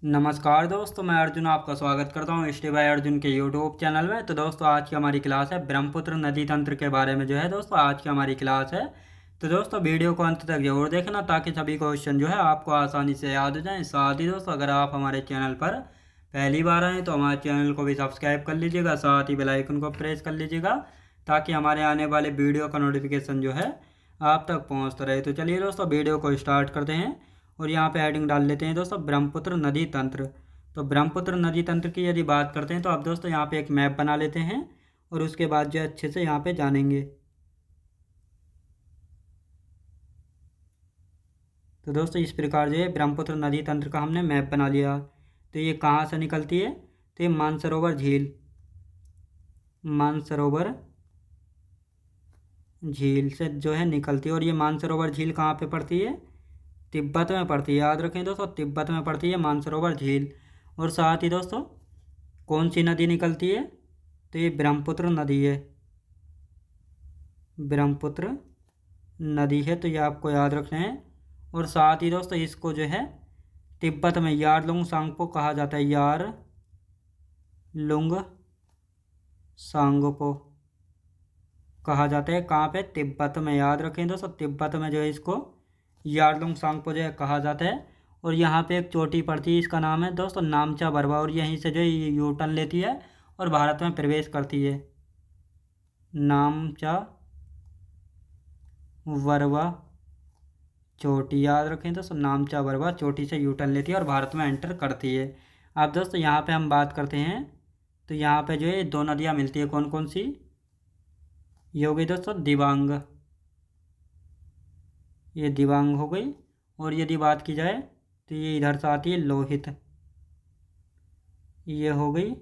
नमस्कार दोस्तों, मैं अर्जुन आपका स्वागत करता हूँ स्टे बाय अर्जुन के यूट्यूब चैनल में। तो दोस्तों आज की हमारी क्लास है ब्रह्मपुत्र नदी तंत्र के बारे में जो है दोस्तों आज की हमारी क्लास है। तो दोस्तों वीडियो को अंत तक जरूर देखना ताकि सभी क्वेश्चन जो है आपको आसानी से याद हो जाएं। साथ ही दोस्तों अगर आप हमारे चैनल पर पहली बार आएँ तो हमारे चैनल को भी सब्सक्राइब कर लीजिएगा, साथ ही बेल आइकन को प्रेस कर लीजिएगा ताकि हमारे आने वाले वीडियो का नोटिफिकेशन जो है आप तक पहुँचता रहे। तो चलिए दोस्तों वीडियो को स्टार्ट करते हैं और यहाँ पे हेडिंग डाल लेते हैं दोस्तों ब्रह्मपुत्र नदी तंत्र। तो ब्रह्मपुत्र नदी तंत्र की यदि बात करते हैं तो अब दोस्तों यहाँ पे एक मैप बना लेते हैं और उसके बाद जो है अच्छे से यहाँ पे जानेंगे। तो दोस्तों इस प्रकार जो है ब्रह्मपुत्र नदी तंत्र का हमने मैप बना लिया। तो ये कहाँ से निकलती है? तो ये मानसरोवर झील, मानसरोवर झील से जो है निकलती है। और ये मानसरोवर झील कहाँ पे पड़ती है? तिब्बत में पड़ती है। याद रखें दोस्तों, तिब्बत में पड़ती है मानसरोवर झील। और साथ ही दोस्तों कौन सी नदी निकलती है? तो ये ब्रह्मपुत्र नदी है, ब्रह्मपुत्र नदी है। तो ये आपको याद रखना है। और साथ ही दोस्तों इसको जो है तिब्बत में यारलुंग सांगपो कहा जाता है, यार लुंग सांगपो कहा जाता है। कहाँ पे? तिब्बत में। याद रखें दोस्तों, तिब्बत में जो है इसको यारलुंग सांगपो जो है कहा जाता है। और यहाँ पे एक चोटी पड़ती है, इसका नाम है दोस्तों नामचा बरवा। और यहीं से जो है ये यू टर्न लेती है और भारत में प्रवेश करती है। नामचा बरवा चोटी, याद रखें दोस्तों नामचा बरवा चोटी से यू टर्न लेती है और भारत में एंटर करती है। अब दोस्तों यहाँ पे हम बात करते हैं तो यहाँ पे जो है दो नदियाँ मिलती है। कौन कौन सी? ये हो गई दोस्तों दिबांग, ये दिबांग हो गई। और यदि बात की जाए तो ये इधर से आती है लोहित, ये हो गई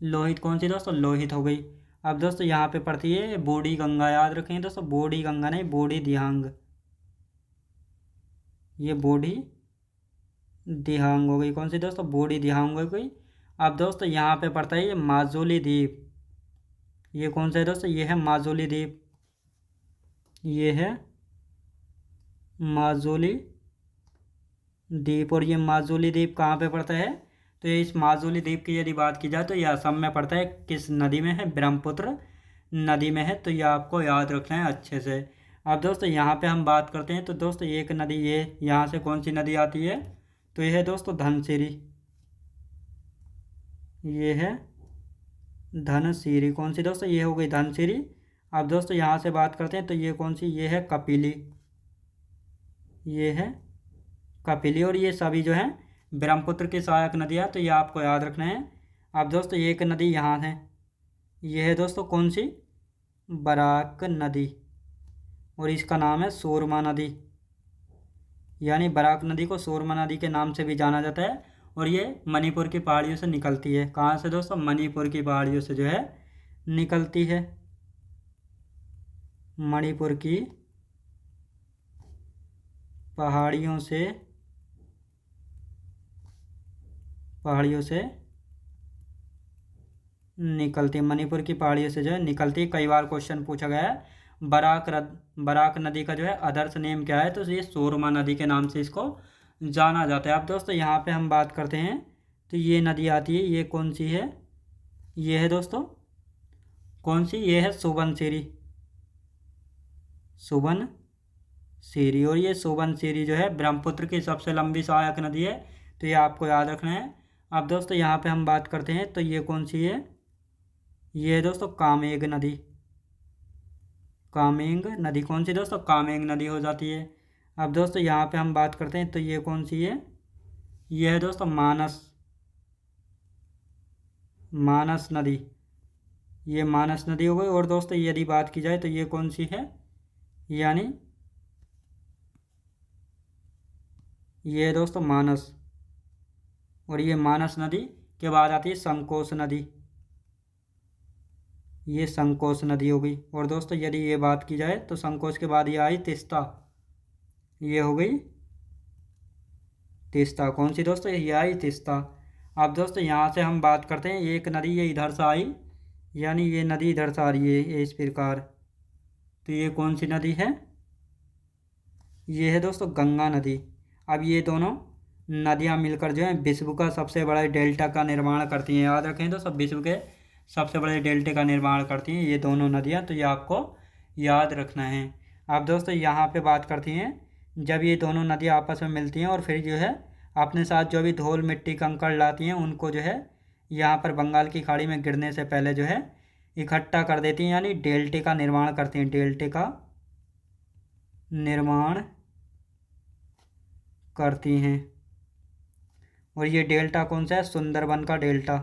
लोहित। कौन सी दोस्तों? लोहित हो गई। अब दोस्तों यहाँ पे पड़ती है बूढ़ी गंगा। याद रखें दोस्तों, बूढ़ी गंगा नहीं, बूढ़ी दिहांग, ये बूढ़ी दिहांग हो गई। कौन सी दोस्तों? बूढ़ी दिहांग हो गई। अब दोस्तों यहाँ पे पड़ता है ये माजुली द्वीप। ये कौन सा है दोस्तों? ये है माजुली द्वीप, ये है माजुली द्वीप। और ये माजुली द्वीप कहाँ पे पड़ता है? तो ये इस माजुली द्वीप की यदि बात की जाए तो ये असम में पड़ता है। किस नदी में है? ब्रह्मपुत्र नदी में है। तो ये आपको याद रखना है अच्छे से। अब दोस्तों यहाँ पे हम बात करते हैं तो दोस्तों एक नदी, ये यहाँ से कौन सी नदी आती है? तो ये है दोस्तों धनसिरी, ये है धनसिरी। कौन सी दोस्तों? ये हो गई धनसिरी। अब दोस्तों यहाँ से बात करते हैं तो ये कौन सी? ये है कपिली, ये है कपिली। और ये सभी जो है ब्रह्मपुत्र की सहायक नदियाँ। तो ये आपको याद रखना है। अब दोस्तों एक नदी यहाँ है, ये है दोस्तों कौन सी? बराक नदी। और इसका नाम है सूरमा नदी, यानी बराक नदी को सूरमा नदी के नाम से भी जाना जाता है। और ये मणिपुर की पहाड़ियों से निकलती है। कहाँ से दोस्तों? मणिपुर की पहाड़ियों से जो है निकलती है, मणिपुर की पहाड़ियों से, पहाड़ियों से निकलती, मणिपुर की पहाड़ियों से जो है निकलती। कई बार क्वेश्चन पूछा गया है बराक नदी का जो है अदर्स नेम क्या है? तो ये सूरमा नदी के नाम से इसको जाना जाता है। अब दोस्तों यहाँ पे हम बात करते हैं तो ये नदी आती है, ये कौन सी है? ये है दोस्तों कौन सी? ये है सुबनसिरी, सुबनसिरी। और ये सुबनसिरी जो है ब्रह्मपुत्र की सबसे लंबी सहायक नदी है। तो ये आपको याद रखना है। अब दोस्तों यहाँ पे हम बात करते हैं तो ये कौन सी है? ये है दोस्तों कामेंग नदी, कामेंग नदी। कौन सी दोस्तों? कामेंग नदी हो जाती है। अब दोस्तों यहाँ पे हम बात करते हैं तो ये कौन सी है? ये है दोस्तों मानस, मानस नदी, ये मानस नदी हो गई। और दोस्तों यदि बात की जाए तो ये कौन सी है? यानी ये है दोस्तों मानस। और ये मानस नदी के बाद आती है संकोश नदी, ये संकोश नदी हो गई। और दोस्तों यदि ये बात की जाए तो संकोश के बाद ये आई तीस्ता, ये हो गई तीस्ता। कौन सी दोस्तों? ये आई तीस्ता। अब दोस्तों यहाँ से हम बात करते हैं एक नदी ये इधर से आई, यानी ये नदी इधर से आ रही है ये इस प्रकार। तो ये कौन सी नदी है? ये है दोस्तों गंगा नदी। अब ये दोनों नदियाँ मिलकर जो है विश्व का सबसे बड़ा डेल्टा का निर्माण करती हैं। याद रखें तो सब विश्व के सबसे बड़े डेल्टे का निर्माण करती हैं ये दोनों नदियाँ, तो ये आपको याद रखना है। अब दोस्तों यहाँ पे बात करती हैं, जब ये दोनों नदियाँ आपस में मिलती हैं और फिर जो है अपने साथ जो भी धूल मिट्टी कंकड़ लाती हैं उनको जो है यहाँ पर बंगाल की खाड़ी में गिरने से पहले जो है इकट्ठा कर देती हैं, यानी डेल्टे का निर्माण करती हैं। डेल्टे का निर्माण करती हैं। और ये डेल्टा कौन सा है? सुंदरबन का डेल्टा।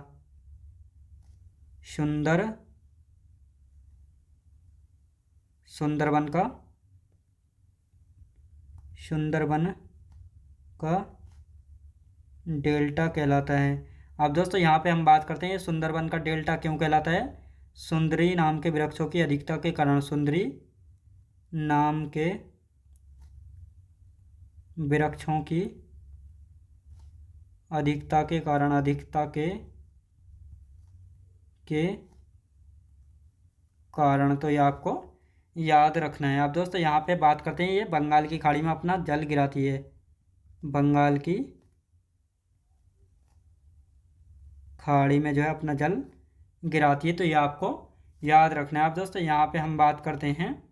सुंदरबन का डेल्टा कहलाता है। अब दोस्तों यहाँ पे हम बात करते हैं सुंदरबन का डेल्टा क्यों कहलाता है। सुंदरी नाम के वृक्षों की अधिकता के कारण, सुंदरी नाम के वृक्षों की अधिकता के कारण, तो ये आपको याद रखना है। अब दोस्तों यहाँ पे बात करते हैं, ये बंगाल की खाड़ी में अपना जल गिराती है। बंगाल की खाड़ी में जो है अपना जल गिराती है, तो ये आपको याद रखना है। अब दोस्तों यहाँ पे हम बात करते हैं,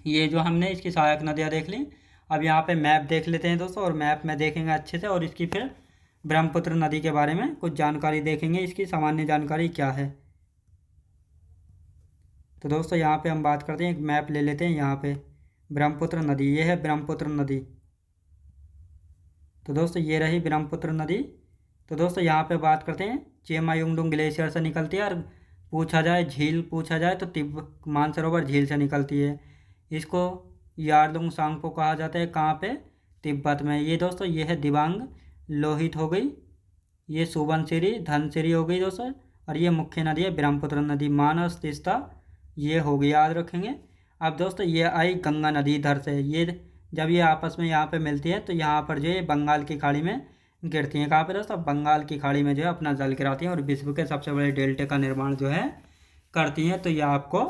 ये जो हमने इसकी सहायक नदियाँ देख ली, अब यहाँ पे मैप देख लेते हैं दोस्तों, और मैप में देखेंगे अच्छे से, और इसकी फिर ब्रह्मपुत्र नदी के बारे में कुछ जानकारी देखेंगे, इसकी सामान्य जानकारी क्या है। तो दोस्तों यहाँ पे हम बात करते हैं, एक मैप ले लेते हैं। यहाँ पे ब्रह्मपुत्र नदी, ये है ब्रह्मपुत्र नदी। तो दोस्तों ये रही ब्रह्मपुत्र नदी। तो दोस्तों यहाँ पे बात करते हैं, चेमायुंगडुंग ग्लेशियर से निकलती है, और पूछा जाए झील पूछा जाए तो मानसरोवर झील से निकलती है। इसको यारलुंग सांगपो कहा जाता है। कहाँ पे? तिब्बत में। ये दोस्तों ये है दिबांग लोहित हो गई, ये सुबनसिरी धनसिरी हो गई दोस्तों, और ये मुख्य नदी है ब्रह्मपुत्र नदी। मानस तीस्ता ये होगी, याद रखेंगे। अब दोस्तों ये आई गंगा नदी इधर से, ये जब ये आपस में यहाँ पे मिलती है तो यहाँ पर जो है बंगाल की खाड़ी में गिरती हैं। कहाँ पे दोस्तों? बंगाल की खाड़ी में जो है अपना जल गिराती हैं और विश्व के सबसे बड़े डेल्टे का निर्माण जो है करती हैं। तो ये आपको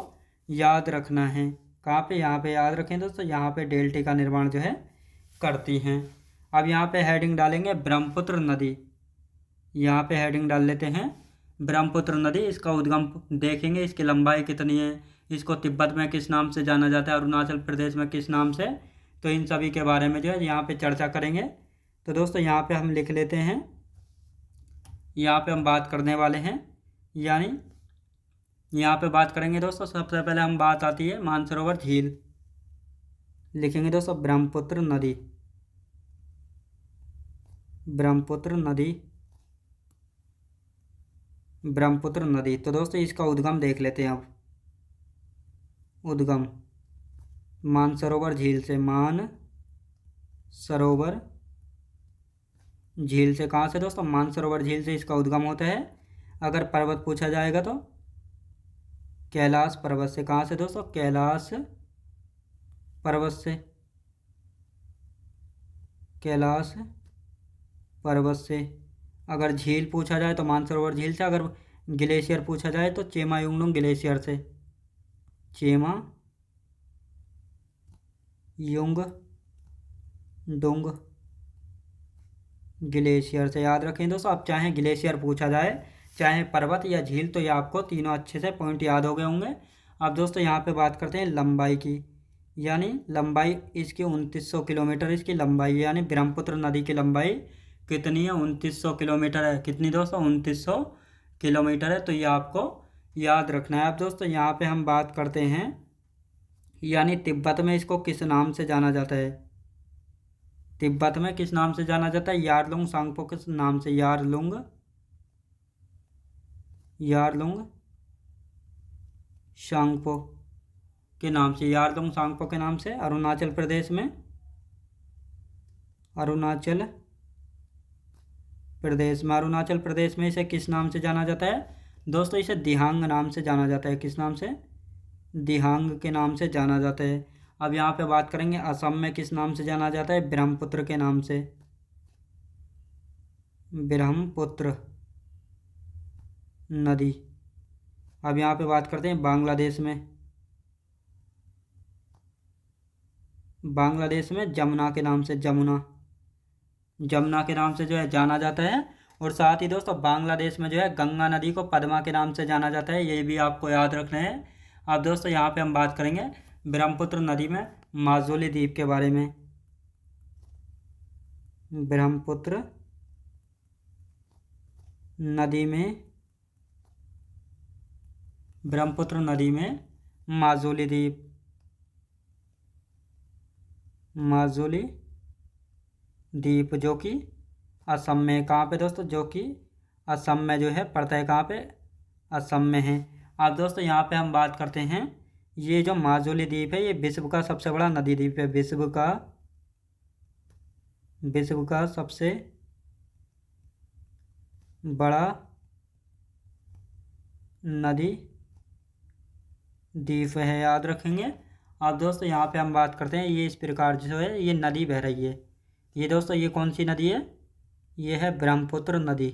याद रखना है। कहाँ पे? यहाँ पे याद रखें दोस्तों, यहाँ पे डेल्टे का निर्माण जो है करती हैं। अब यहाँ पे हेडिंग डालेंगे ब्रह्मपुत्र नदी। यहाँ पे हेडिंग डाल लेते हैं ब्रह्मपुत्र नदी। इसका उद्गम देखेंगे, इसकी लंबाई कितनी है, इसको तिब्बत में किस नाम से जाना जाता है, अरुणाचल प्रदेश में किस नाम से, तो इन सभी के बारे में जो है यहाँ पे चर्चा करेंगे। तो दोस्तों यहाँ पे हम लिख लेते हैं, यहाँ पे हम बात करने वाले हैं, यानी यहाँ पे बात करेंगे दोस्तों। सबसे पहले हम बात आती है मानसरोवर झील, लिखेंगे दोस्तों ब्रह्मपुत्र नदी। ब्रह्मपुत्र नदी। तो दोस्तों इसका उद्गम देख लेते हैं। अब उद्गम मानसरोवर झील से, मानसरोवर झील से। कहाँ से दोस्तों? मानसरोवर झील से इसका उद्गम होता है। अगर पर्वत पूछा जाएगा तो कैलाश पर्वत से। कहाँ से दोस्तों? कैलाश पर्वत से, कैलाश पर्वत से। अगर झील पूछा जाए तो मानसरोवर झील से। अगर ग्लेशियर पूछा जाए तो चेमायुंगडुंग ग्लेशियर से, चेमायुंगडुंग ग्लेशियर से। याद रखें दोस्तों, अब चाहे ग्लेशियर पूछा जाए चाहे पर्वत या झील, तो ये आपको तीनों अच्छे से पॉइंट याद हो गए होंगे। अब दोस्तों यहाँ पे बात करते हैं लंबाई की, यानी लंबाई इसकी 2900 किलोमीटर इसकी लंबाई है, यानी ब्रह्मपुत्र नदी की लंबाई कितनी है? 2900 किलोमीटर है। कितनी दोस्तों? 2900 किलोमीटर है। तो ये आपको याद रखना है। अब दोस्तों यहाँ पे हम बात करते हैं, यानी तिब्बत में इसको किस नाम से जाना जाता है? तिब्बत में किस नाम से जाना जाता है? यारलुंग सांगपो के नाम से, यारलुंग सांगपो के नाम से, यारलुंग सांगपो के नाम से। अरुणाचल प्रदेश में, अरुणाचल प्रदेश में इसे किस नाम से जाना जाता है दोस्तों? इसे दिहांग नाम से जाना जाता है। किस नाम से? दिहांग के नाम से जाना जाता है। अब यहाँ पे बात करेंगे असम में किस नाम से जाना जाता है? ब्रह्मपुत्र के नाम से, ब्रह्मपुत्र नदी। अब यहाँ पे बात करते हैं बांग्लादेश में जमुना के नाम से, जमुना। जमुना के नाम से जो है जाना जाता है। और साथ ही दोस्तों बांग्लादेश में जो है गंगा नदी को पद्मा के नाम से जाना जाता है, ये भी आपको याद रखना है। अब दोस्तों यहाँ पे हम बात करेंगे ब्रह्मपुत्र नदी में माजुली द्वीप के बारे में। ब्रह्मपुत्र नदी में माजुली द्वीप, माजुली द्वीप जो कि असम में, कहाँ पे दोस्तों, जो कि असम में जो है पड़ता है, कहाँ पे, असम में है। अब दोस्तों यहाँ पे हम बात करते हैं, ये जो माजुली द्वीप है ये विश्व का सबसे बड़ा नदी द्वीप है, विश्व का सबसे बड़ा नदी द्वीप है, याद रखेंगे। अब दोस्तों यहाँ पे हम बात करते हैं, ये इस प्रकार जो है ये नदी बह रही है, ये दोस्तों ये कौन सी नदी है, ये है ब्रह्मपुत्र नदी,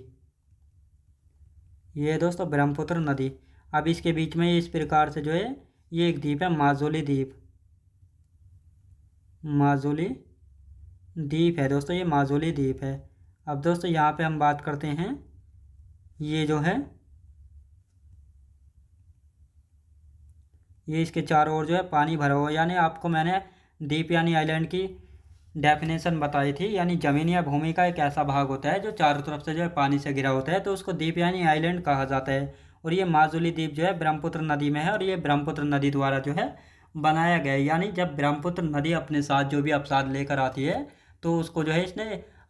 ये है दोस्तों ब्रह्मपुत्र नदी। अब इसके बीच में इस प्रकार से जो है ये एक द्वीप है माजुली द्वीप, माजुली द्वीप है दोस्तों, ये माजुली द्वीप है। अब दोस्तों यहाँ पे हम बात करते हैं, ये जो है ये इसके चारों ओर जो है पानी भरा हुआ है, यानी आपको मैंने द्वीप यानी आइलैंड की डेफिनेशन बताई थी, यानी ज़मीन या भूमि का एक ऐसा भाग होता है जो चारों तरफ से जो है पानी से घिरा होता है, तो उसको द्वीप यानी आइलैंड कहा जाता है। और ये माजुली द्वीप जो है ब्रह्मपुत्र नदी में है, और ये ब्रह्मपुत्र नदी द्वारा जो है बनाया गया है। यानी जब ब्रह्मपुत्र नदी अपने साथ जो भी अवसाद लेकर आती है तो उसको जो है इसने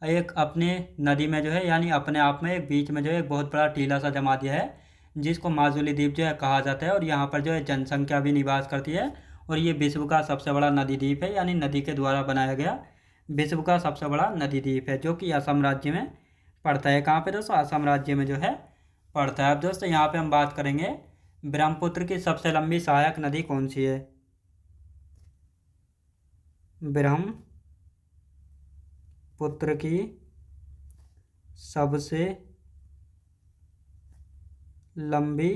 एक अपने नदी में जो है यानी अपने आप में एक बीच में जो है एक बहुत बड़ा टीला सा जमा दिया है, जिसको माजुली द्वीप जो है कहा जाता है। और यहाँ पर जो है जनसंख्या भी निवास करती है, और ये विश्व का सबसे बड़ा नदी द्वीप है, यानी नदी के द्वारा बनाया गया विश्व का सबसे बड़ा नदी द्वीप है, जो कि असम राज्य में पड़ता है। कहाँ पे दोस्तों, असम राज्य में जो है पड़ता है। अब दोस्तों यहाँ पे हम बात करेंगे ब्रह्मपुत्र की सबसे लंबी सहायक नदी कौन सी है। ब्रह्मपुत्र की सबसे लंबी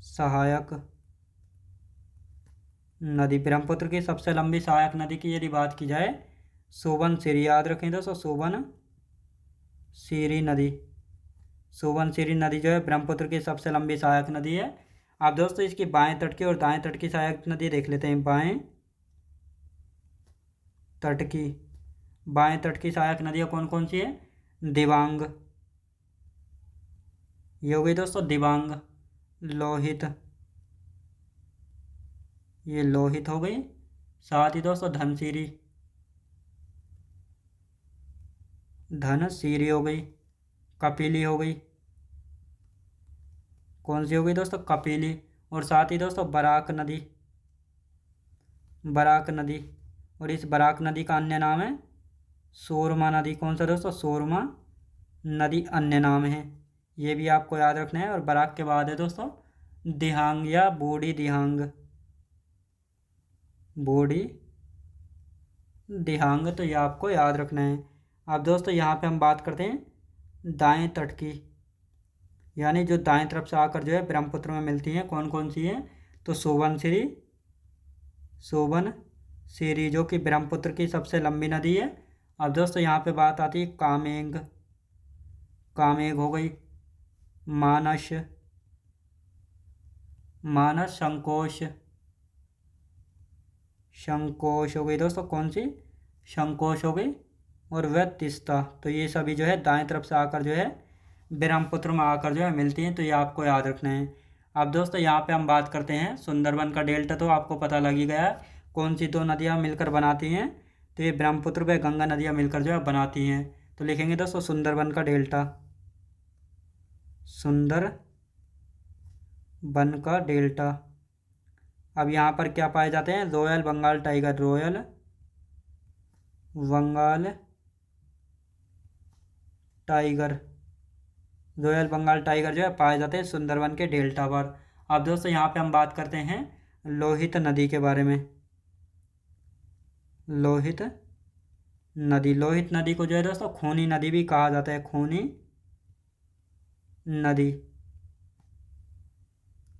सहायक नदी, ब्रह्मपुत्र की सबसे लंबी सहायक नदी की यदि बात की जाए, सुबनसिरी, याद रखें दोस्तों, सुबनसिरी नदी, सुबनसिरी नदी जो है ब्रह्मपुत्र की सबसे लंबी सहायक नदी है। आप दोस्तों इसकी बाएं तट की और दाएं तट की सहायक नदी देख लेते हैं। बाएं तट की सहायक नदियाँ कौन कौन सी है, दिबांग, ये हो गई दोस्तों दिबांग, लोहित, ये लोहित हो गई, साथ ही दोस्तों धनसिरी, धनसिरी हो गई, कपिली हो गई, कौन सी हो गई दोस्तों, कपिली। और साथ ही दोस्तों बराक नदी, बराक नदी, और इस बराक नदी का अन्य नाम है सोरमा नदी, कौन सा दोस्तों, सोरमा नदी अन्य नाम है, ये भी आपको याद रखना है। और बराक के बाद है दोस्तों दिहांग या बूढ़ी दिहांग, बूढ़ी दिहांग, तो ये आपको याद रखना है। अब दोस्तों यहाँ पे हम बात करते हैं दाएं तट की, यानी जो दाएं तरफ से आकर जो है ब्रह्मपुत्र में मिलती हैं, कौन कौन सी हैं, तो सोबनसिरी जो कि ब्रह्मपुत्र की सबसे लंबी नदी है। अब दोस्तों यहाँ पे बात आती है कामेंग, कामेंग हो गई, मानस, संकोश, संकोश हो गई दोस्तों, कौन सी, संकोश हो गई, और वह तीस्ता, तो ये सभी जो है दाएं तरफ से आकर जो है ब्रह्मपुत्र में आकर जो है मिलती हैं, तो ये आपको याद रखना है। अब दोस्तों यहाँ पे हम बात करते हैं सुंदरबन का डेल्टा, तो आपको पता लग ही गया है कौन सी दो नदियाँ मिलकर बनाती हैं, तो ये ब्रह्मपुत्र व गंगा नदियाँ मिलकर जो है बनाती हैं। तो लिखेंगे दोस्तों सुंदरबन का डेल्टा, सुंदरबन का डेल्टा। अब यहाँ पर क्या पाए जाते हैं, royal Bengal tiger, royal Bengal tiger, royal Bengal tiger जो है पाए जाते हैं सुंदरबन के डेल्टा पर। अब दोस्तों यहाँ पे हम बात करते हैं लोहित नदी के बारे में, लोहित नदी, लोहित नदी को जो है दोस्तों खूनी नदी भी कहा जाता है, खूनी नदी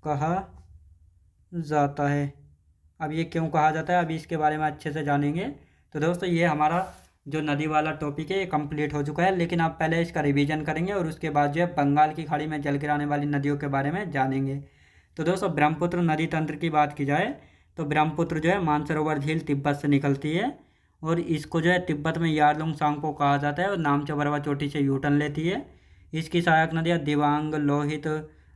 कहा जाता है। अब ये क्यों कहा जाता है, अभी इसके बारे में अच्छे से जानेंगे। तो दोस्तों ये हमारा जो नदी वाला टॉपिक है ये कंप्लीट हो चुका है, लेकिन आप पहले इसका रिवीजन करेंगे और उसके बाद जो है बंगाल की खाड़ी में जल गिराने वाली नदियों के बारे में जानेंगे। तो दोस्तों ब्रह्मपुत्र नदी तंत्र की बात की जाए तो ब्रह्मपुत्र जो है मानसरोवर झील तिब्बत से निकलती है और इसको जो है तिब्बत में यारलुंग सांगपो कहा जाता है और नामचबरवा चोटी से यूटर्न लेती है। इसकी सहायक नदियाँ दिबांग, लोहित,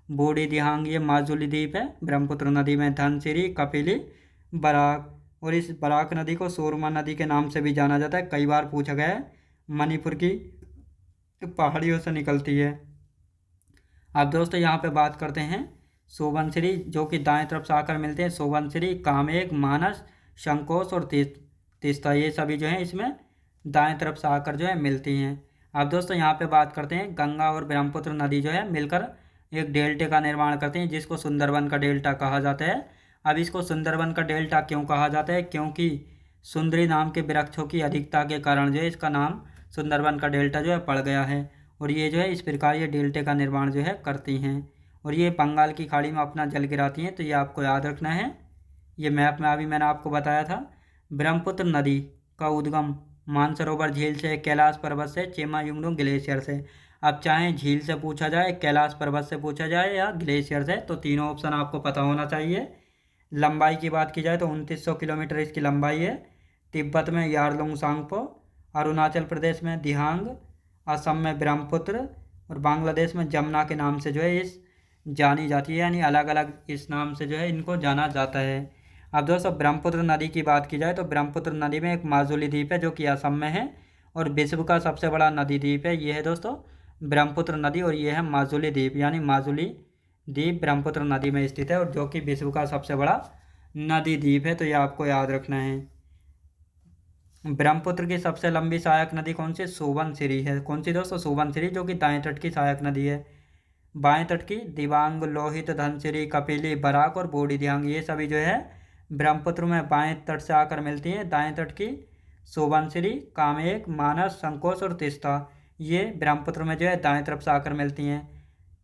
बूढ़ी दिहांग, ये माजुली द्वीप है। ब्रह्मपुत्र नदी में धनसिरी, कपिली, बराक, और इस बराक नदी को सूरमा नदी के नाम से भी जाना जाता है, कई बार पूछा गया है। मणिपुर की पहाड़ियों से निकलती है। अब दोस्तों यहाँ पे बात करते हैं सोबनसिरी, जो कि दाएं तरफ से आकर मिलते हैं। सोबनसिरी, कामेक, मानस, शंकोस और तीस्ता, ये सभी जो है इसमें दाएं तरफ से आकर जो है मिलती हैं। अब दोस्तों यहाँ पे बात करते हैं गंगा और ब्रह्मपुत्र नदी जो है मिलकर एक डेल्टे का निर्माण करते हैं, जिसको सुंदरबन का डेल्टा कहा जाता है। अब इसको सुंदरबन का डेल्टा क्यों कहा जाता है? क्योंकि सुंदरी नाम के वृक्षों की अधिकता के कारण जो है इसका नाम सुंदरबन का डेल्टा जो है पड़ गया है। और ये जो है इस प्रकार ये डेल्टे का निर्माण जो है करती हैं और ये बंगाल की खाड़ी में अपना जल गिराती हैं। तो ये आपको याद रखना है। ये मैप में अभी मैंने आपको बताया था। ब्रह्मपुत्र नदी का उद्गम मानसरोवर झील से, कैलाश पर्वत से, चेमायुंगडू ग्लेशियर से। अब चाहे झील से पूछा जाए, कैलाश पर्वत से पूछा जाए या ग्लेशियर से, तो तीनों ऑप्शन आपको पता होना चाहिए। लंबाई की बात की जाए तो 2900 किलोमीटर इसकी लंबाई है। तिब्बत में यारलुंग सांगपो, अरुणाचल प्रदेश में दिहांग, असम में ब्रह्मपुत्र और बांग्लादेश में जमुना के नाम से जो है इस जानी जाती है, यानी अलग अलग इस नाम से जो है इनको जाना जाता है। अब दोस्तों ब्रह्मपुत्र नदी की बात की जाए तो ब्रह्मपुत्र नदी में एक माजुली द्वीप है जो कि असम में है और विश्व का सबसे बड़ा नदी द्वीप है। ये है दोस्तों ब्रह्मपुत्र नदी और ये है माजुली द्वीप, यानी माजुली द्वीप ब्रह्मपुत्र नदी में स्थित है और जो कि विश्व का सबसे बड़ा नदी द्वीप है। तो ये आपको याद रखना है। ब्रह्मपुत्र की सबसे लंबी सहायक नदी कौन सी? सुबनसिरी है। कौन सी दोस्तों? सुबनसिरी, जो कि दाएं तट की सहायक नदी है। बाएं तट की दिबांग, लोहित, धनसिरी, कपिली, बराक और बूढ़ी दिहांग, ये सभी जो है ब्रह्मपुत्र में बाएं तट से आकर मिलती हैं। दाएं तट की सुबनसिरी, कामेक, मानस, संकोच और तीस्ता, ये ब्रह्मपुत्र में जो है दाएं तरफ से आकर मिलती हैं।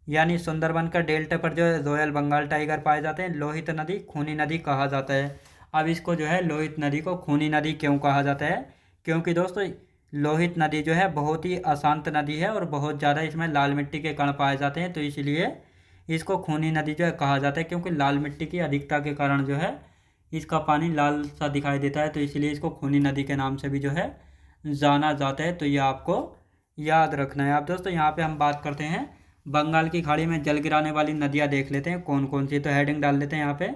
यानी सुंदरबन का डेल्टा पर जो है रॉयल बंगाल टाइगर पाए जाते हैं। लोहित नदी खूनी नदी कहा जाता है। अब इसको जो है लोहित नदी को खूनी नदी क्यों कहा जाता है? क्योंकि दोस्तों लोहित नदी जो है बहुत ही अशांत नदी है और बहुत ज़्यादा इसमें लाल मिट्टी के कण पाए जाते हैं, तो इसलिए इसको खूनी नदी जो है कहा जाता है। क्योंकि लाल मिट्टी की अधिकता के कारण जो है इसका पानी लाल सा दिखाई देता है, तो इसलिए इसको खूनी नदी के नाम से भी जो है जाना जाता है। तो ये आपको याद रखना है। अब दोस्तों यहाँ पे हम बात करते हैं बंगाल की खाड़ी में जल गिराने वाली नदियाँ, देख लेते हैं कौन कौन सी। तो हेडिंग डाल लेते हैं यहाँ पे,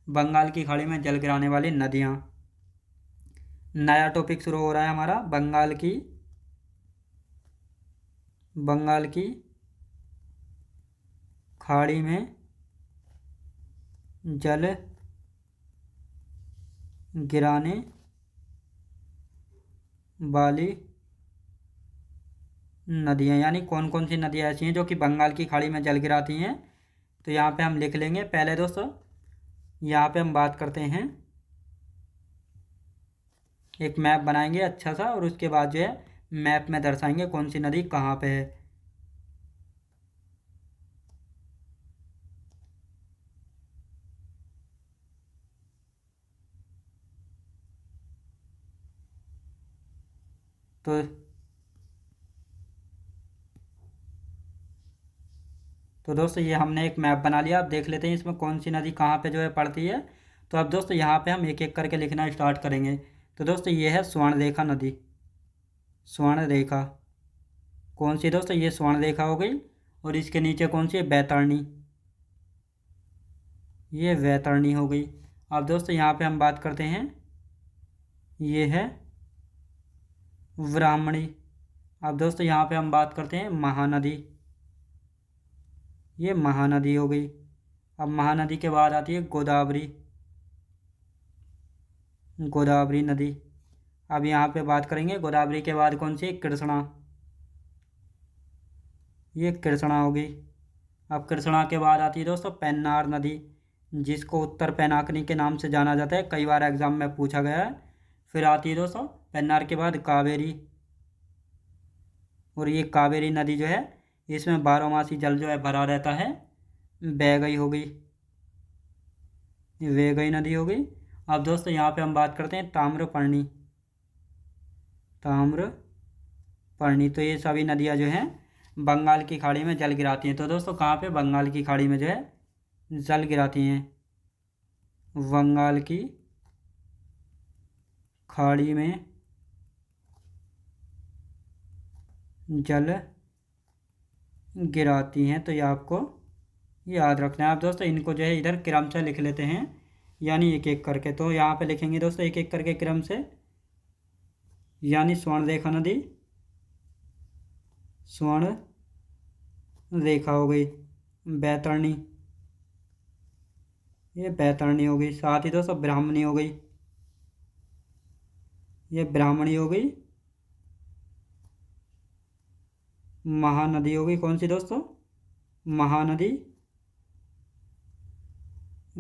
बंगाल की खाड़ी में जल गिराने वाली नदियाँ। नया टॉपिक शुरू हो रहा है हमारा, बंगाल की खाड़ी में जल गिराने वाली नदियाँ, यानी कौन कौन सी नदियाँ ऐसी हैं जो कि बंगाल की खाड़ी में जल गिराती हैं। तो यहाँ पे हम लिख लेंगे। पहले दोस्तों यहाँ पे हम बात करते हैं, एक मैप बनाएंगे अच्छा सा और उसके बाद जो है मैप में दर्शाएंगे कौन सी नदी कहाँ पे है। तो दोस्तों ये हमने एक मैप बना लिया। अब देख लेते हैं इसमें कौन सी नदी कहाँ पे जो है पड़ती है। तो अब दोस्तों यहाँ पे हम एक एक करके लिखना स्टार्ट करेंगे। तो दोस्तों ये है स्वर्णरेखा नदी। स्वर्णरेखा कौन सी दोस्तों? ये स्वर्णरेखा हो गई। और इसके नीचे कौन सी है? बैतरणी, ये वैतरणी हो गई। अब दोस्तों यहाँ पे हम बात करते हैं, ये है ब्राह्मणी। अब दोस्तों यहाँ पे हम बात करते हैं महानदी, ये महानदी हो गई। अब महानदी के बाद आती है गोदावरी, गोदावरी नदी। अब यहाँ पे बात करेंगे गोदावरी के बाद कौन सी? कृष्णा, ये कृष्णा हो गई। अब कृष्णा के बाद आती है दोस्तों पेन्नार नदी, जिसको उत्तर पैनाकनी के नाम से जाना जाता है, कई बार एग्जाम में पूछा गया है। फिर आती है दोस्तों पेन्नार के बाद कावेरी, और ये कावेरी नदी जो है इसमें बारहमासी जल जो है भरा रहता है। वैगई हो गई, वैगई नदी हो गई। अब दोस्तों यहाँ पे हम बात करते हैं ताम्रपर्णी, ताम्रपर्णी। तो ये सभी नदियाँ जो हैं बंगाल की खाड़ी में जल गिराती हैं। तो दोस्तों कहाँ पे? बंगाल की खाड़ी में जो है जल गिराती हैं। बंगाल की खाड़ी में जल गिराती हैं। तो ये आपको याद रखना है। आप दोस्तों इनको जो है इधर क्रम से लिख लेते हैं, यानी एक एक करके। तो यहाँ पे लिखेंगे दोस्तों एक एक करके क्रम से, यानी स्वर्णरेखा नदी, स्वर्ण रेखा हो गई, बैतरणी, ये बैतरणी हो गई। साथ ही दोस्तों ब्राह्मणी हो गई, ये ब्राह्मणी हो गई। महानदी हो गई, कौन सी दोस्तों? महानदी।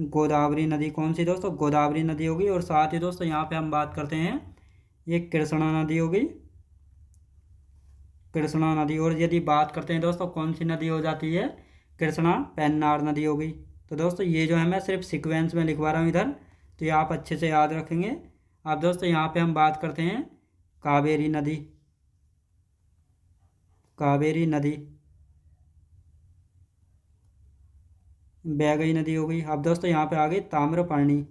गोदावरी नदी, कौन सी दोस्तों? गोदावरी नदी होगी। और साथ ही दोस्तों यहाँ पे हम बात करते हैं, ये कृष्णा नदी होगी, कृष्णा नदी। और यदि बात करते हैं दोस्तों कौन सी नदी हो जाती है? कृष्णा पेन्नार नदी हो गई। तो दोस्तों ये जो है मैं सिर्फ सीक्वेंस में लिखवा रहा हूँ इधर, तो ये आप अच्छे से याद रखेंगे। अब दोस्तों यहाँ पे हम बात करते हैं कावेरी नदी, कावेरी नदी, बैगई नदी हो गई। अब दोस्तों यहाँ पे आ गई ताम्रपर्णी।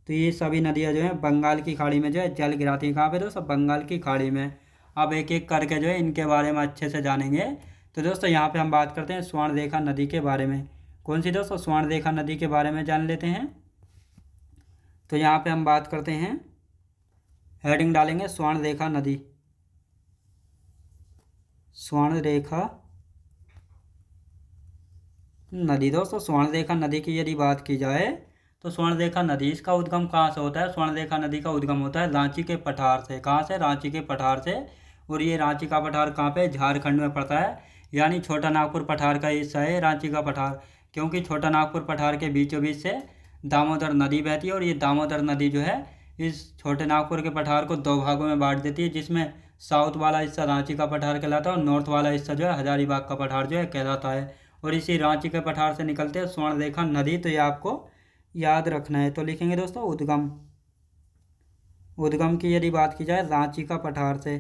तो ये सभी नदियाँ जो हैं बंगाल की खाड़ी में जो है जल गिराती हैं। कहाँ पे दोस्तों? बंगाल की खाड़ी में। अब एक एक करके जो है इनके बारे में अच्छे से जानेंगे। तो दोस्तों यहाँ पे हम बात करते हैं स्वर्णरेखा नदी के बारे में। कौन सी दोस्तों? स्वर्णरेखा नदी के बारे में जान लेते हैं। तो यहाँ पे हम बात करते हैं, हेडिंग डालेंगे स्वर्णरेखा नदी, स्वर्णरेखा नदी। दोस्तों स्वर्णरेखा नदी की यदि बात की जाए तो स्वर्णरेखा नदी, इसका उद्गम कहाँ से होता है? स्वर्णरेखा नदी का उद्गम होता है रांची के पठार से। कहाँ से? रांची के पठार से। और ये रांची का पठार कहाँ पे? झारखंड में पड़ता है, यानी छोटा नागपुर पठार का हिस्सा है रांची का पठार। क्योंकि छोटा नागपुर पठार के बीचों बीच से दामोदर नदी बहती है, और ये दामोदर नदी जो है इस छोटे नागपुर के पठार को दो भागों में बांट देती है, जिसमें साउथ वाला हिस्सा रांची का पठार कहलाता है और नॉर्थ वाला हिस्सा जो है हजारीबाग का पठार जो है कहलाता है। और इसी रांची के पठार से निकलते हैं स्वर्णरेखा नदी। तो ये आपको याद रखना है। तो लिखेंगे दोस्तों उद्गम, उद्गम की यदि बात की जाए रांची का पठार से,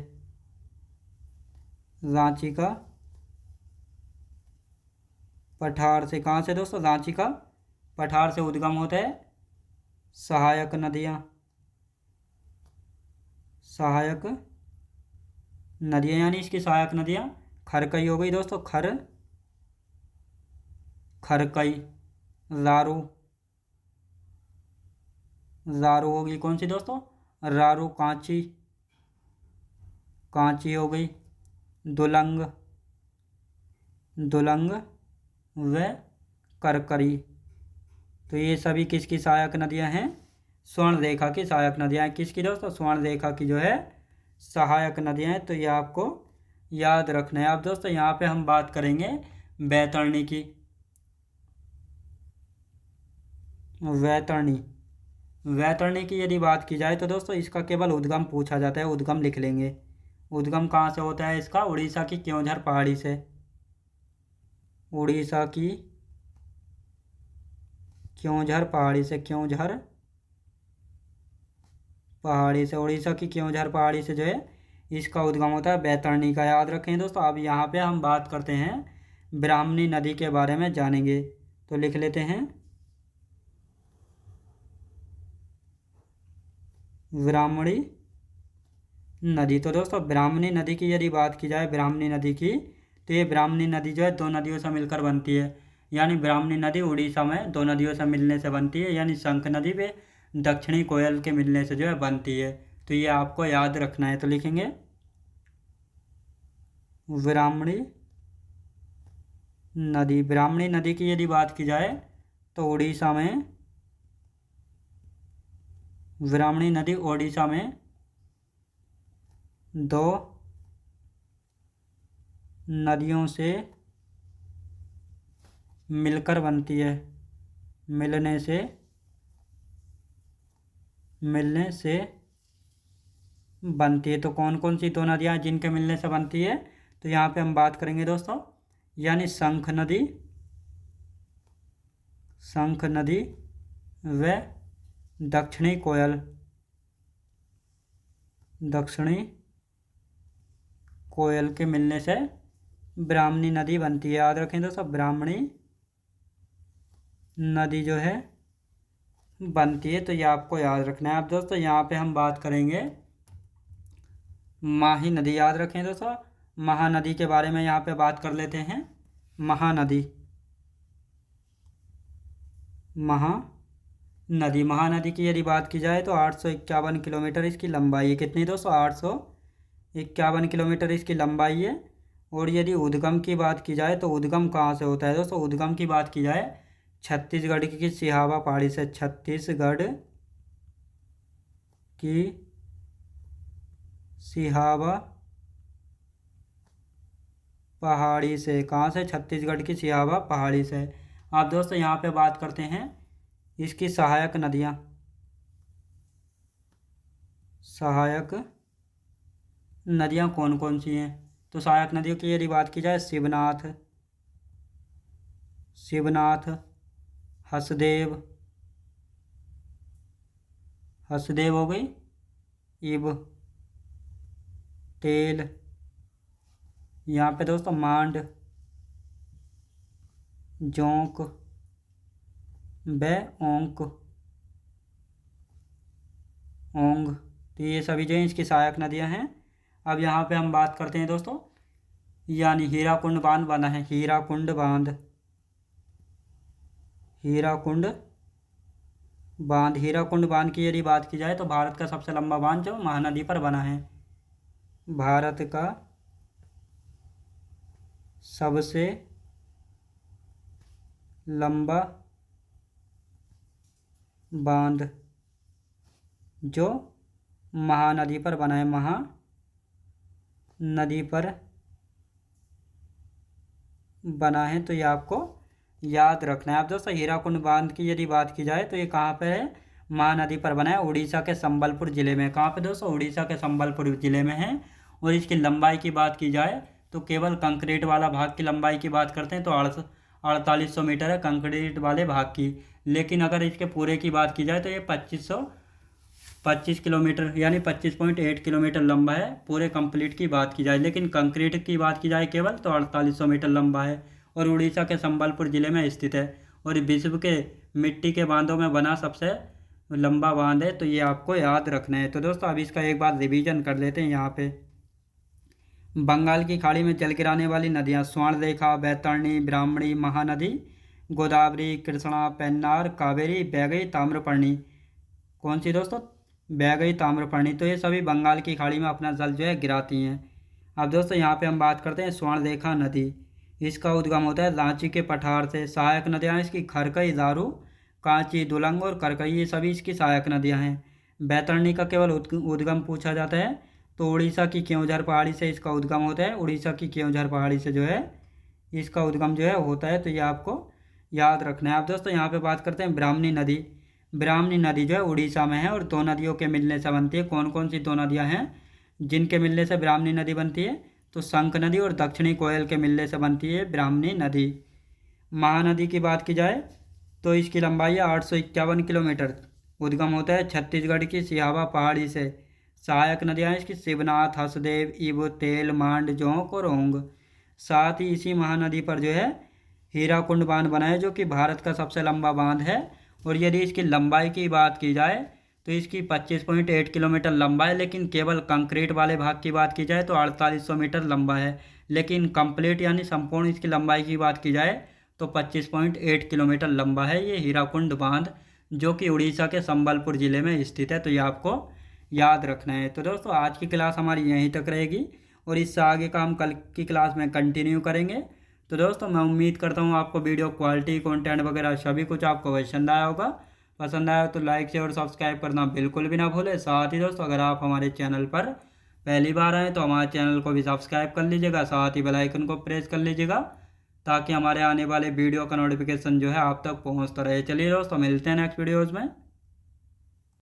रांची का पठार से। कहाँ से दोस्तों? रांची का पठार से उद्गम होता है। सहायक नदियाँ, सहायक नदियाँ, यानी इसकी सहायक नदियाँ खरकई हो गई दोस्तों, खरकई, रारू, रारू होगी। कौन सी दोस्तों? रारू। कांची, कांची हो गई। दुलंग, दुलंग व करकरी। तो ये सभी किसकी सहायक नदियां हैं? स्वर्ण रेखा की सहायक नदियां हैं। किसकी दोस्तों? स्वर्ण रेखा की जो है सहायक नदियां हैं। तो ये आपको याद रखना है। अब दोस्तों यहाँ पे हम बात करेंगे बैतरणी की, वैतरणी। वैतरणी की यदि बात की जाए तो दोस्तों इसका केवल उद्गम पूछा जाता है, उद्गम लिख लेंगे। उद्गम कहाँ से होता है इसका? उड़ीसा की क्योंझर पहाड़ी से, उड़ीसा की क्योंझर पहाड़ी से, क्योंझर पहाड़ी से, उड़ीसा की क्योंझर पहाड़ी से जो है इसका उद्गम होता है बैतरणी का। याद रखें दोस्तों। अब यहाँ पे हम बात करते हैं ब्राह्मणी नदी के बारे में जानेंगे। तो लिख लेते हैं ब्राह्मणी नदी। तो दोस्तों ब्राह्मणी नदी की यदि बात की जाए, ब्राह्मणी नदी की, तो ये ब्राह्मणी नदी जो है दो नदियों से मिलकर बनती है। यानी ब्राह्मणी नदी उड़ीसा में दो नदियों से मिलने से बनती है, यानी शंख नदी पे दक्षिणी कोयल के मिलने से जो है बनती है। तो ये आपको याद रखना है। तो लिखेंगे ब्राह्मणी नदी। ब्राह्मणी नदी की यदि बात की जाए तो उड़ीसा में, ब्राह्मणी नदी ओडिशा में दो नदियों से मिलकर बनती है, मिलने से बनती है। तो कौन कौन सी दो नदियाँ जिनके मिलने से बनती है? तो यहाँ पे हम बात करेंगे दोस्तों, यानी शंख नदी, शंख नदी व दक्षिणी कोयल, दक्षिणी कोयल के मिलने से ब्राह्मणी नदी बनती है। याद रखें दोस्तों, ब्राह्मणी नदी जो है बनती है, तो ये आपको याद रखना है। अब दोस्तों यहाँ पे हम बात करेंगे माही नदी। याद रखें दोस्तों, महानदी के बारे में यहाँ पे बात कर लेते हैं। महानदी महानदी की यदि बात की जाए तो 851 किलोमीटर इसकी लंबाई है। कितनी दोस्तों? 851 किलोमीटर इसकी लंबाई है। और यदि उद्गम की बात की जाए तो उद्गम कहाँ से होता है दोस्तों? उद्गम की बात की जाए छत्तीसगढ़ की सिहावा पहाड़ी से। छत्तीसगढ़ की सिहावा पहाड़ी से। कहाँ से? छत्तीसगढ़ की सिहावा पहाड़ी से। आप दोस्तों यहाँ पे बात करते हैं इसकी सहायक नदियाँ। सहायक नदियाँ कौन कौन सी हैं? तो सहायक नदियों की यदि बात की जाए शिवनाथ, हसदेव हो गई, इब, तेल, यहाँ पे दोस्तों मांड, जोंक व ओंग। तो ये सभी जो हैं इसकी सहायक नदियाँ हैं। अब यहाँ पे हम बात करते हैं दोस्तों, यानी हीराकुंड बांध बना है। हीराकुंड बांध की यदि बात की जाए तो भारत का सबसे लंबा बांध जो महानदी पर बना है। भारत का सबसे लंबा बांध जो महानदी पर बना है। महानदी पर बना है, तो ये आपको याद रखना है। आप दोस्तों हीराकुंड बांध की यदि बात की जाए तो ये कहाँ पे है? महानदी पर बना है, उड़ीसा के संबलपुर ज़िले में। कहाँ पे दोस्तों? उड़ीसा के संबलपुर ज़िले में है। और इसकी लंबाई की बात की जाए तो केवल कंक्रीट वाला भाग की लंबाई की बात करते हैं तो 4800 मीटर है कंक्रीट वाले भाग की। लेकिन अगर इसके पूरे की बात की जाए तो ये 25 किलोमीटर यानी 25.8 किलोमीटर लंबा है पूरे कंप्लीट की बात की जाए। लेकिन कंक्रीट की बात की जाए केवल तो 4800 मीटर लंबा है और उड़ीसा के संबलपुर ज़िले में स्थित है। और विश्व के मिट्टी के बांधों में बना सबसे लंबा बांध है, तो ये आपको याद रखना है। तो दोस्तों अब इसका एक बार रिवीजन कर लेते हैं। यहाँ पे बंगाल की खाड़ी में जल गिराने वाली नदियाँ स्वर्णरेखा, बैतरणी, ब्राह्मणी, महानदी, गोदावरी, कृष्णा, पेन्नार, कावेरी, बैगई, ताम्रपर्णी। कौन सी दोस्तों? बैगई, ताम्रपर्णी। तो ये सभी बंगाल की खाड़ी में अपना जल जो है गिराती हैं। अब दोस्तों यहाँ पे हम बात करते हैं स्वर्णरेखा नदी। इसका उद्गम होता है रांची के पठार से। सहायक नदियाँ इसकी खरकई, दारू, कांची, दुलंग और करकई, ये सभी इसकी सहायक नदियाँ हैं। बैतरणी का केवल उद्गम पूछा जाता है तो उड़ीसा की केओंझर पहाड़ी से इसका उद्गम होता है। उड़ीसा की केओंझर पहाड़ी से जो है इसका उद्गम जो है होता है, तो ये आपको याद रखना है। आप दोस्तों यहाँ पे बात करते हैं ब्राह्मणी नदी। ब्राह्मणी नदी जो है उड़ीसा में है और दो नदियों के मिलने से बनती है। कौन कौन सी दो नदियाँ हैं जिनके मिलने से ब्राह्मणी नदी बनती है? तो शंख नदी और दक्षिणी कोयल के मिलने से बनती है ब्राह्मणी नदी। महानदी की बात की जाए तो इसकी लंबाई है 851 किलोमीटर। उद्गम होता है छत्तीसगढ़ की सिहावा पहाड़ी से। सहायक नदियाँ इसकी शिवनाथ, हसदेव, इब, तेल, मांड, जोंक और ओंग। साथ ही इसी महानदी पर जो है हीराकुंड बांध बना है जो कि भारत का सबसे लंबा बांध है। और यदि इसकी लंबाई की बात की जाए तो इसकी 25.8 किलोमीटर लंबा है। लेकिन केवल कंक्रीट वाले भाग की बात की जाए तो 4800 मीटर लंबा है। लेकिन कंप्लीट यानी संपूर्ण इसकी लंबाई की बात की जाए तो 25.8 किलोमीटर लंबा है ये हीराकुंड बांध, जो कि उड़ीसा के संबलपुर ज़िले में स्थित है। तो ये आपको याद रखना है। तो दोस्तों आज की क्लास हमारी यहीं तक रहेगी और इससे आगे का हम कल की क्लास में कंटिन्यू करेंगे। तो दोस्तों मैं उम्मीद करता हूँ आपको वीडियो क्वालिटी, कंटेंट वगैरह सभी कुछ आपको पसंद आया होगा। पसंद आया तो लाइक शेयर और सब्सक्राइब करना बिल्कुल भी ना भूलें। साथ ही दोस्तों अगर आप हमारे चैनल पर पहली बार आएँ तो हमारे चैनल को भी सब्सक्राइब कर लीजिएगा। साथ ही बेल आइकन को प्रेस कर लीजिएगा ताकि हमारे आने वाले वीडियो का नोटिफिकेशन जो है आप तक पहुँचता रहे। चलिए दोस्तों मिलते हैं नेक्स्ट वीडियोज़ में।